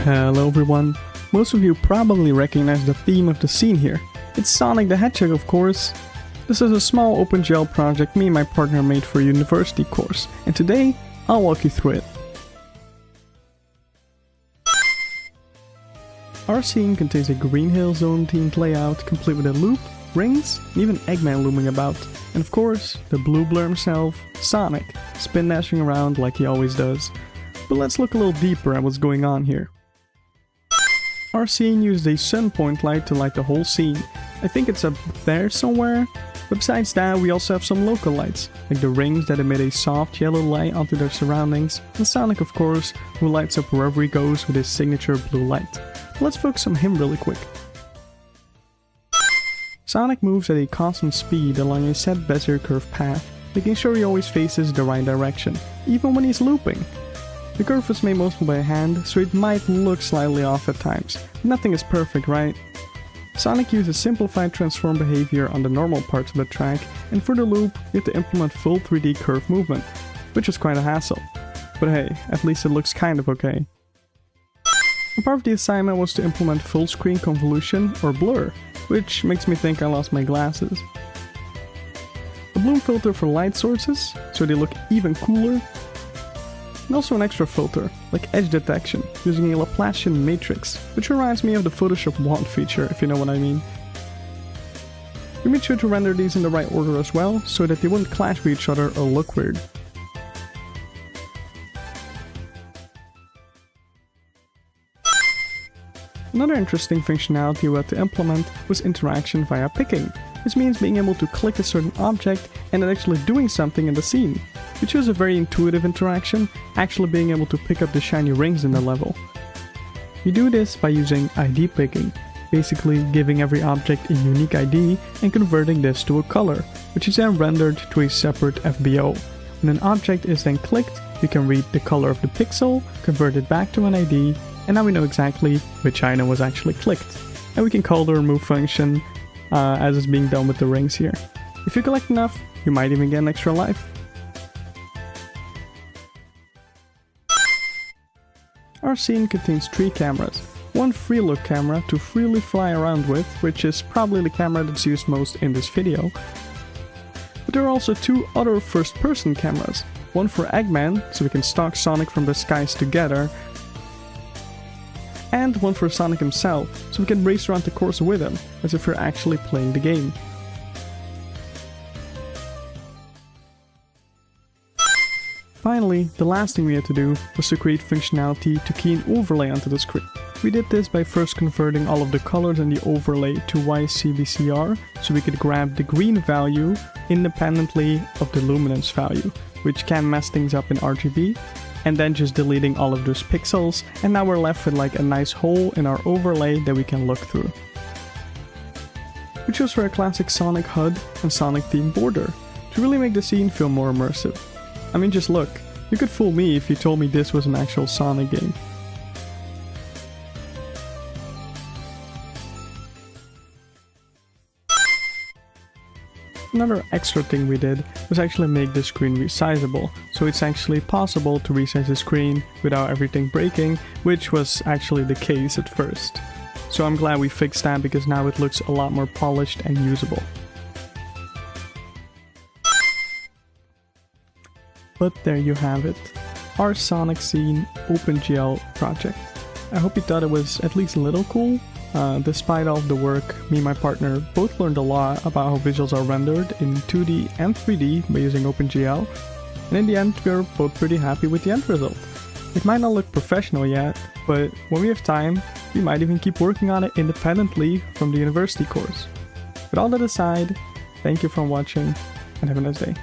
Hello everyone. Most of you probably recognize the theme of the scene here. It's Sonic the Hedgehog, of course. This is a small openGL project me and my partner made for a university course, and today I'll walk you through it. Our scene contains a Green Hill Zone themed layout complete with a loop, rings, and even Eggman looming about. And of course, the blue blur himself, Sonic, spin dashing around like he always does. But let's look a little deeper at what's going on here. Our scene used a sun point light to light the whole scene. I think it's up there somewhere. But besides that, we also have some local lights, like the rings that emit a soft yellow light onto their surroundings, and Sonic, of course, who lights up wherever he goes with his signature blue light. Let's focus on him really quick. Sonic moves at a constant speed along a set bezier curve path, making sure he always faces the right direction, even when he's looping. The curve was made mostly by hand, so it might look slightly off at times. Nothing is perfect, right? Sonic uses simplified transform behavior on the normal parts of the track, and for the loop, you have to implement full 3D curve movement, which was quite a hassle. But hey, at least it looks kind of okay. A part of the assignment was to implement full screen convolution, or blur, which makes me think I lost my glasses. A bloom filter for light sources, so they look even cooler. And also an extra filter, like edge detection, using a Laplacian matrix, which reminds me of the Photoshop wand feature, if you know what I mean. We made sure to render these in the right order as well, so that they wouldn't clash with each other or look weird. Another interesting functionality we had to implement was interaction via picking, which means being able to click a certain object and then actually doing something in the scene. We chose a very intuitive interaction, actually being able to pick up the shiny rings in the level. We do this by using ID picking, basically giving every object a unique ID and converting this to a color, which is then rendered to a separate FBO. When an object is then clicked, you can read the color of the pixel, convert it back to an ID, and now we know exactly which item was actually clicked. And we can call the remove function as is being done with the rings here. If you collect enough, you might even get an extra life. Our scene contains 3 cameras. One free look camera to freely fly around with, which is probably the camera that's used most in this video. But there are also 2 other first person cameras. One for Eggman, so we can stalk Sonic from the skies together, and one for Sonic himself, so we can race around the course with him, as if we're actually playing the game. Finally, the last thing we had to do was to create functionality to key an overlay onto the screen. We did this by first converting all of the colors in the overlay to YCBCR, so we could grab the green value independently of the luminance value, which can mess things up in RGB, and then just deleting all of those pixels, and now we're left with like a nice hole in our overlay that we can look through. We chose for a classic Sonic HUD and Sonic themed border to really make the scene feel more immersive. I mean, just look, you could fool me if you told me this was an actual Sonic game. Another extra thing we did was actually make the screen resizable, so it's actually possible to resize the screen without everything breaking, which was actually the case at first. So I'm glad we fixed that because now it looks a lot more polished and usable. But there you have it, our Sonic Scene openGL project. I hope you thought it was at least a little cool. Despite all of the work, me and my partner both learned a lot about how visuals are rendered in 2D and 3D by using openGL, and in the end we are both pretty happy with the end result. It might not look professional yet, but when we have time, we might even keep working on it independently from the university course. With all that aside, thank you for watching and have a nice day.